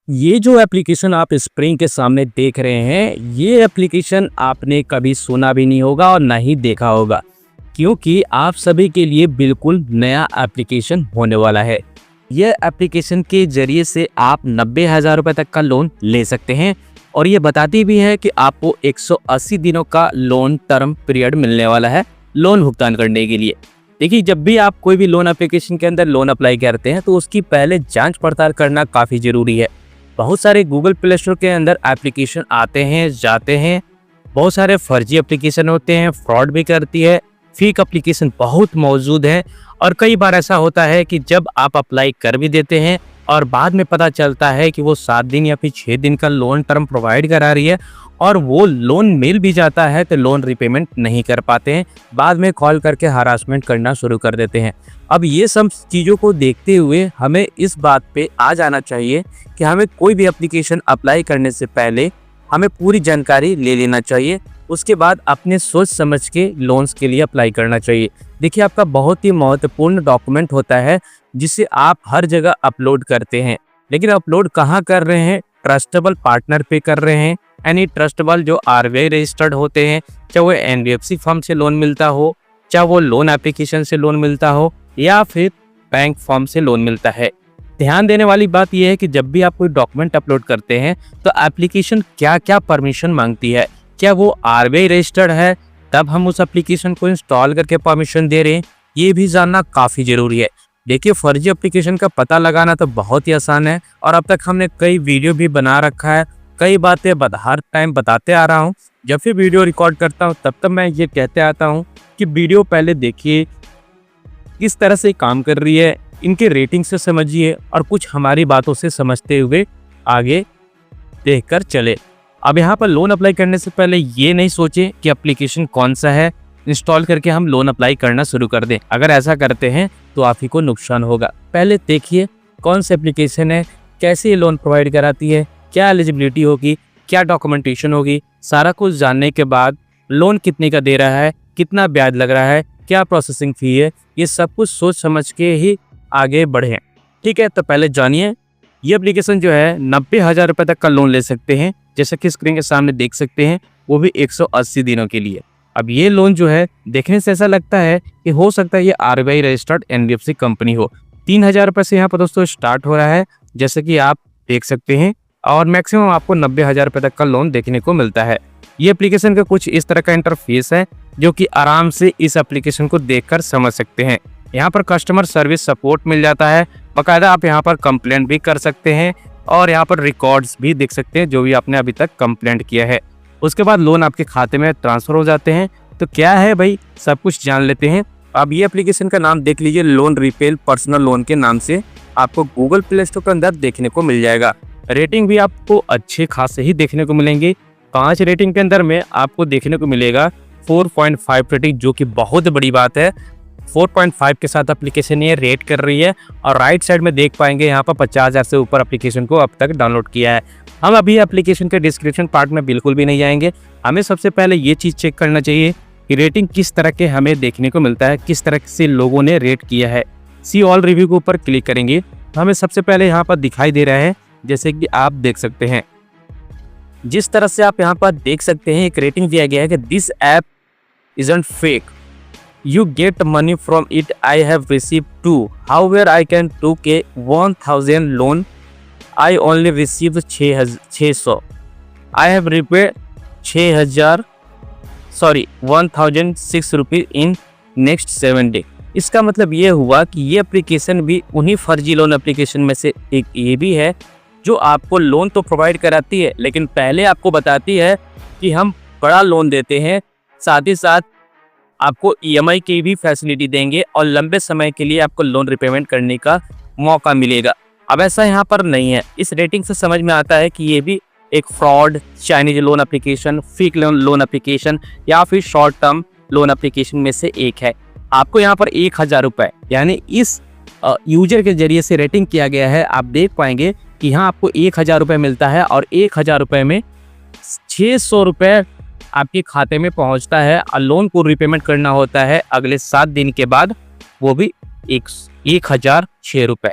ये जो एप्लीकेशन आप स्क्रीन के सामने देख रहे हैं, ये एप्लीकेशन आपने कभी सुना भी नहीं होगा और ना ही देखा होगा, क्योंकि आप सभी के लिए बिल्कुल नया एप्लीकेशन होने वाला है। यह एप्लीकेशन के जरिए से आप 90,000 रुपये तक का लोन ले सकते हैं और ये बताती भी है कि आपको 180 दिनों का लोन टर्म पीरियड मिलने वाला है लोन भुगतान करने के लिए। देखिए, जब भी आप कोई भी लोन एप्लीकेशन के अंदर लोन अप्लाई करते हैं तो उसकी पहले जांच पड़ताल करना काफ़ी ज़रूरी है। बहुत सारे गूगल प्ले स्टोर के अंदर एप्लीकेशन आते हैं जाते हैं, बहुत सारे फर्जी एप्लीकेशन होते हैं, फ्रॉड भी करती है, फेक एप्लीकेशन बहुत मौजूद है। और कई बार ऐसा होता है कि जब आप अप्लाई कर भी देते हैं और बाद में पता चलता है कि वो 7 दिन या फिर 6 दिन का लोन टर्म प्रोवाइड करा रही है और वो लोन मिल भी जाता है तो लोन रिपेमेंट नहीं कर पाते हैं, बाद में कॉल करके हरासमेंट करना शुरू कर देते हैं। अब ये सब चीज़ों को देखते हुए हमें इस बात पे आ जाना चाहिए कि हमें कोई भी एप्लीकेशन अप्लाई करने से पहले हमें पूरी जानकारी ले लेना चाहिए, उसके बाद अपने सोच समझ के लोन्स के लिए अप्लाई करना चाहिए। देखिए, आपका बहुत ही महत्वपूर्ण डॉक्यूमेंट होता है जिसे आप हर जगह अपलोड करते हैं, लेकिन अपलोड कहाँ कर रहे हैं? ट्रस्टेबल पार्टनर पे कर रहे हैं, यानी ट्रस्टेबल जो RBI रजिस्टर्ड होते हैं, चाहे वो NBFC फर्म से लोन मिलता हो, चाहे वो लोन एप्लीकेशन से लोन मिलता हो या फिर बैंक फॉर्म से लोन मिलता है। ध्यान देने वाली बात यह है कि जब भी आप कोई डॉक्यूमेंट अपलोड करते हैं तो एप्लीकेशन क्या क्या परमिशन मांगती है, क्या वो RBI रजिस्टर्ड है तब हम उस एप्लीकेशन को इंस्टॉल करके परमिशन दे रहे हैं, ये भी जानना काफ़ी ज़रूरी है। देखिए, फर्जी एप्लीकेशन का पता लगाना तो बहुत ही आसान है और अब तक हमने कई वीडियो भी बना रखा है, कई बातें हर टाइम बताते आ रहा हूँ। जब भी वीडियो रिकॉर्ड करता हूँ तब मैं ये कहते आता हूँ कि वीडियो पहले देखिए, किस तरह से काम कर रही है, इनके रेटिंग से समझिए और कुछ हमारी बातों से समझते हुए आगे देखकर चले। अब यहाँ पर लोन अप्लाई करने से पहले ये नहीं सोचें कि एप्लीकेशन कौन सा है, इंस्टॉल करके हम लोन अप्लाई करना शुरू कर दें। अगर ऐसा करते हैं तो आप ही को नुकसान होगा। पहले देखिए कौन सी एप्लीकेशन है, कैसे ये लोन प्रोवाइड कराती है, क्या एलिजिबिलिटी होगी, क्या डॉक्यूमेंटेशन होगी। सारा कुछ जानने के बाद लोन कितने का दे रहा है, कितना ब्याज लग रहा है, क्या प्रोसेसिंग फ़ी है, ये सब कुछ सोच समझ के ही आगे बढ़ें। ठीक है, तो पहले जानिए ये एप्लीकेशन जो है 90,000 रुपये तक का लोन ले सकते हैं, जैसे कि स्क्रीन के सामने देख सकते हैं, वो भी 180 दिनों के लिए। अब ये लोन जो है देखने से ऐसा लगता है कि हो सकता है ये RBI रजिस्टर्ड NBFC कंपनी हो। 3,000 रुपये से यहाँ पर दोस्तों स्टार्ट हो रहा है, जैसे कि आप देख सकते हैं, और मैक्सिमम आपको 90,000 रुपये तक का लोन देखने को मिलता है। ये एप्लीकेशन का कुछ इस तरह का इंटरफेस है जो कि आराम से इस एप्लीकेशन को देखकर समझ सकते हैं। यहाँ पर कस्टमर सर्विस सपोर्ट मिल जाता है, बाकायदा आप यहाँ पर कंप्लेंट भी कर सकते हैं और यहाँ पर रिकॉर्ड्स भी देख सकते हैं जो भी आपने अभी तक कंप्लेंट किया है। उसके बाद लोन आपके खाते में ट्रांसफ़र हो जाते हैं। तो क्या है भाई, सब कुछ जान लेते हैं। अब ये एप्लीकेशन का नाम देख लीजिए, लोन रिपेल पर्सनल लोन के नाम से आपको गूगल प्ले स्टोर के अंदर देखने को मिल जाएगा। रेटिंग भी आपको अच्छे खासे ही देखने को मिलेंगे। 5 रेटिंग के अंदर में आपको देखने को मिलेगा 4.5 रेटिंग, जो कि बहुत बड़ी बात है। 4.5 के साथ एप्लीकेशन ये रेट कर रही है और राइट साइड में देख पाएंगे यहाँ पर 50,000 से ऊपर एप्लीकेशन को अब तक डाउनलोड किया है। हम अभी एप्लीकेशन के डिस्क्रिप्शन पार्ट में बिल्कुल भी नहीं जाएंगे। हमें सबसे पहले ये चीज़ चेक करना चाहिए कि रेटिंग किस तरह के हमें देखने को मिलता है, किस तरह से लोगों ने रेट किया है। सी ऑल रिव्यू के ऊपर क्लिक करेंगे तो हमें सबसे पहले यहाँ पर दिखाई दे रहा है, जैसे कि आप देख सकते हैं। जिस तरह से आप यहाँ पर देख सकते हैं, एक रेटिंग दिया गया है कि this app isn't fake, you get money from it, I have received 2, however I can took a 1,000 loan, I only received 600, I have repaid 1,006 rupees in next 7 days। इसका मतलब ये हुआ कि ये एप्लीकेशन भी उन्हीं फर्जी लोन एप्लीकेशन में से एक ये भी है जो आपको लोन तो प्रोवाइड कराती है, लेकिन पहले आपको बताती है कि हम बड़ा लोन देते हैं, साथ ही साथ आपको EMI की भी फैसिलिटी देंगे और लंबे समय के लिए आपको लोन रिपेमेंट करने का मौका मिलेगा। अब ऐसा यहाँ पर नहीं है। इस रेटिंग से समझ में आता है कि ये भी एक fraud, Chinese loan application, fake loan application या फिर शॉर्ट टर्म लोन एप्लीकेशन में से एक है। आपको यहाँ पर 1,000 रुपये यानी इस यूजर के जरिए से रेटिंग किया गया है। आप देख पाएंगे कि यहाँ आपको 1,000 रुपये मिलता है और 1,000 रुपये में 600 रुपये आपके खाते में पहुंचता है और लोन को रिपेमेंट करना होता है अगले 7 दिन के बाद, वो भी 1006 रुपये।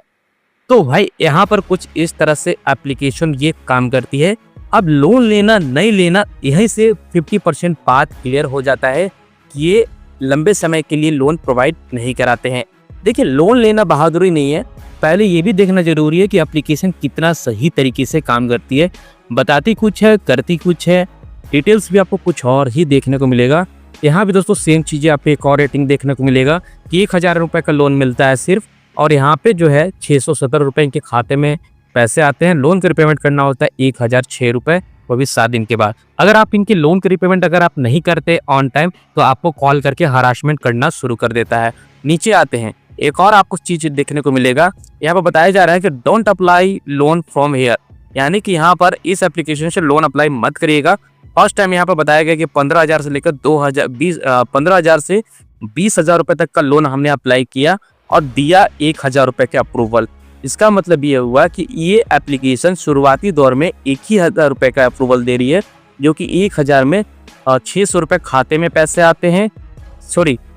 तो भाई यहाँ पर कुछ इस तरह से एप्लीकेशन ये काम करती है। अब लोन लेना नहीं लेना, यहीं से 50% बात क्लियर हो जाता है कि ये लंबे समय के लिए लोन प्रोवाइड नहीं कराते हैं। देखिए, लोन लेना बहादुरी नहीं है, पहले ये भी देखना जरूरी है कि एप्लीकेशन कितना सही तरीके से काम करती है। बताती कुछ है, करती कुछ है, डिटेल्स भी आपको कुछ और ही देखने को मिलेगा। यहाँ भी दोस्तों सेम चीज़ें आपको एक और रेटिंग देखने को मिलेगा कि 1000 रुपये का लोन मिलता है सिर्फ, और यहाँ पे जो है 617 रुपये इनके खाते में पैसे आते हैं। लोन का रिपेमेंट करना होता है 1006 रुपये, वो भी 7 दिन के बाद। अगर आप इनके लोन का रिपेमेंट अगर आप नहीं करते ऑन टाइम, तो आपको कॉल करके हरासमेंट करना शुरू कर देता है। नीचे आते हैं, एक और आपको चीज़ देखने को मिलेगा, यहाँ पर बताया जा रहा है कि don't apply loan from here, यानी कि यहाँ पर इस एप्लीकेशन से लोन अप्लाई मत करिएगा। फर्स्ट टाइम यहाँ पर बताया गया कि 15,000 से लेकर 15,000 से 20,000 रुपये तक का लोन हमने अप्लाई किया और दिया 1,000 रुपये के अप्रूवल। इसका मतलब ये हुआ कि ये एप्लीकेशन शुरुआती दौर में 1,000 रुपये का अप्रूवल दे रही है, जो कि 1,000 में 600 रुपये खाते में पैसे आते हैं।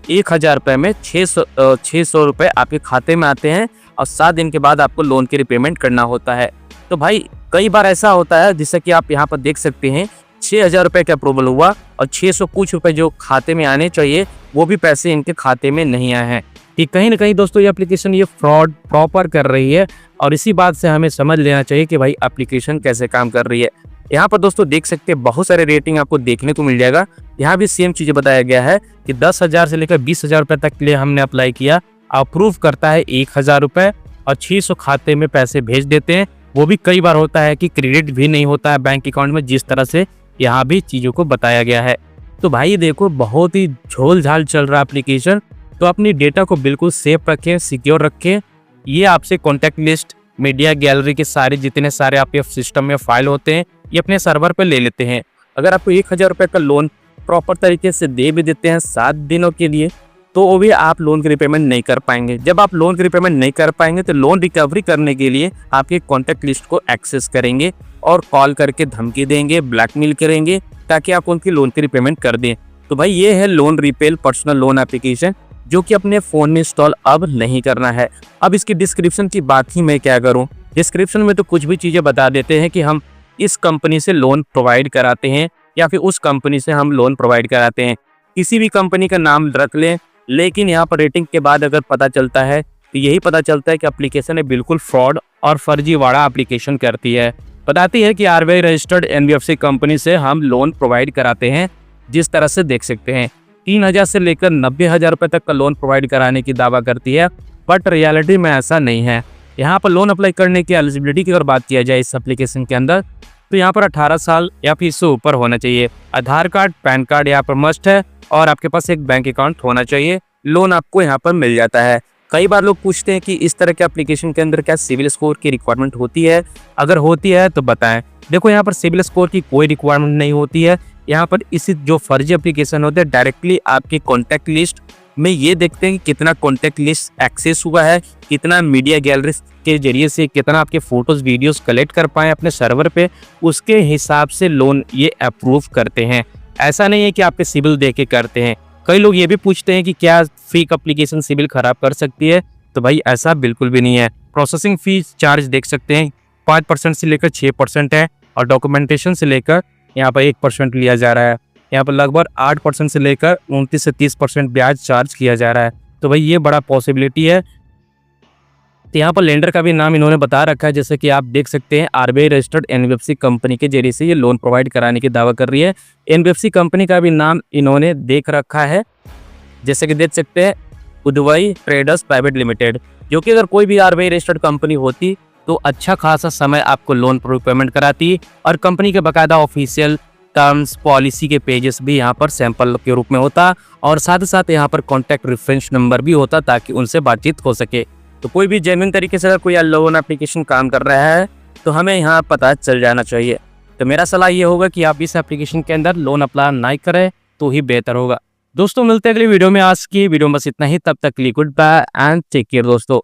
1,000 रुपये में 600 रुपये आपके खाते में आते हैं और 7 दिन के बाद आपको लोन की रिपेमेंट करना होता है। तो भाई कई बार ऐसा होता है, जैसे कि आप यहाँ पर देख सकते हैं, 6,000 रुपये का अप्रूवल हुआ और 600 कुछ रुपये जो खाते में आने चाहिए वो भी पैसे इनके खाते में नहीं आए हैं। कि कहीं ना कहीं दोस्तों ये एप्लीकेशन ये फ्रॉड प्रॉपर कर रही है, और इसी बात से हमें समझ लेना चाहिए कि भाई एप्लीकेशन कैसे काम कर रही है। यहाँ पर दोस्तों देख सकते हैं बहुत सारे रेटिंग आपको देखने को मिल जाएगा। यहाँ भी सेम चीज़ें बताया गया है कि 10,000 से लेकर 20,000 रुपये तक के लिए हमने अप्लाई किया, अप्रूव करता है 1,000 रुपये और 600 खाते में पैसे भेज देते हैं। वो भी कई बार होता है कि क्रेडिट भी नहीं होता है बैंक अकाउंट में, जिस तरह से यहाँ भी चीज़ों को बताया गया है। तो भाई देखो, बहुत ही झोल झाल चल रहा है एप्लीकेशन। तो अपनी डेटा को बिल्कुल सेफ रखें, सिक्योर रखें। ये आपसे कॉन्टैक्ट लिस्ट, मीडिया गैलरी के सारे जितने सारे आपके सिस्टम में फाइल होते हैं, ये अपने सर्वर पर ले लेते हैं। अगर आपको 1,000 रुपये का लोन प्रॉपर तरीके से दे भी देते हैं 7 दिनों के लिए, तो वो भी आप लोन की रिपेमेंट नहीं कर पाएंगे। जब आप लोन की रिपेमेंट नहीं कर पाएंगे तो लोन रिकवरी करने के लिए आपके कॉन्टैक्ट लिस्ट को एक्सेस करेंगे और कॉल करके धमकी देंगे, ब्लैकमेल करेंगे, ताकि आप उनकी लोन की रिपेमेंट कर दें। तो भाई ये है loan repel personal loan application, जो कि अपने फ़ोन में इंस्टॉल अब नहीं करना है। अब इसकी डिस्क्रिप्शन की बात ही मैं क्या करूं, डिस्क्रिप्शन में तो कुछ भी चीज़ें बता देते हैं कि हम इस कंपनी से लोन प्रोवाइड कराते हैं या फिर उस कंपनी से हम लोन प्रोवाइड कराते हैं। किसी भी कंपनी का नाम रख लें, लेकिन यहाँ पर रेटिंग के बाद अगर पता चलता है तो यही पता चलता है कि एप्लीकेशन बिल्कुल फ्रॉड और फर्जीवाड़ा एप्लीकेशन करती है। बताती है कि RBI रजिस्टर्ड NBFC कंपनी से हम लोन प्रोवाइड कराते हैं। जिस तरह से देख सकते हैं 3,000 से लेकर 90,000 रुपये तक का लोन प्रोवाइड कराने की दावा करती है, बट रियलिटी में ऐसा नहीं है। यहाँ पर लोन अप्लाई करने की एलिजिबिलिटी की अगर बात किया जाए इस एप्लीकेशन के अंदर, तो यहाँ पर 18 साल या फिर इससे ऊपर होना चाहिए। आधार कार्ड, पैन कार्ड यहाँ पर मस्ट है, और आपके पास एक बैंक अकाउंट होना चाहिए। लोन आपको यहाँ पर मिल जाता है। कई बार लोग पूछते हैं कि इस तरह के एप्लीकेशन के अंदर क्या सिविल स्कोर की रिक्वायरमेंट होती है, अगर होती है तो बताएं। देखो, यहाँ पर सिविल स्कोर की कोई रिक्वायरमेंट नहीं होती है। यहाँ पर इसी जो फर्जी एप्लीकेशन होते हैं, डायरेक्टली आपके कॉन्टैक्ट लिस्ट में ये देखते हैं कि कितना कॉन्टैक्ट लिस्ट एक्सेस हुआ है, कितना मीडिया गैलरी के जरिए से कितना आपके फोटोज वीडियोस कलेक्ट कर पाए अपने सर्वर पे, उसके हिसाब से लोन ये अप्रूव करते हैं। ऐसा नहीं है कि आपके सिविल दे के करते हैं। कई लोग ये भी पूछते हैं कि क्या फेक एप्लीकेशन सिविल खराब कर सकती है, तो भाई ऐसा बिल्कुल भी नहीं है। प्रोसेसिंग फीस चार्ज देख सकते हैं 5% से लेकर 6% है, और डॉक्यूमेंटेशन से लेकर यहाँ पर 1% लिया जा रहा है। यहाँ पर लगभग 8% से लेकर 29 से 30% ब्याज चार्ज किया जा रहा है। तो भाई ये बड़ा पॉसिबिलिटी है। तो यहाँ पर लेंडर का भी नाम इन्होंने बता रखा है, जैसे कि आप देख सकते हैं RBI रजिस्टर्ड NBFC कंपनी के जरिए से ये लोन प्रोवाइड कराने की दावा कर रही है। NBFC कंपनी का भी नाम इन्होंने देख रखा है, जैसे कि देख सकते हैं उदवई ट्रेडर्स प्राइवेट लिमिटेड, जो कि अगर कोई भी RBI रजिस्टर्ड कंपनी होती तो अच्छा खासा समय आपको लोन पेमेंट कराती, और कंपनी के बाकायदा ऑफिशियल टर्म्स पॉलिसी के पेजेस भी यहाँ पर सैंपल के रूप में होता, और साथ ही साथ यहाँ पर कॉन्टैक्ट रेफरेंस नंबर भी होता, ताकि उनसे बातचीत हो सके। तो कोई भी जेन्युइन तरीके से अगर कोई लोन एप्लीकेशन काम कर रहा है तो हमें यहाँ पता चल जाना चाहिए। तो मेरा सलाह ये होगा कि आप इस एप्लीकेशन के अंदर लोन अप्लाई नहीं करें तो ही बेहतर होगा। दोस्तों मिलते हैं अगली वीडियो में। आज की वीडियो में बस इतना ही, तब तक के लिए goodbye and take care दोस्तों।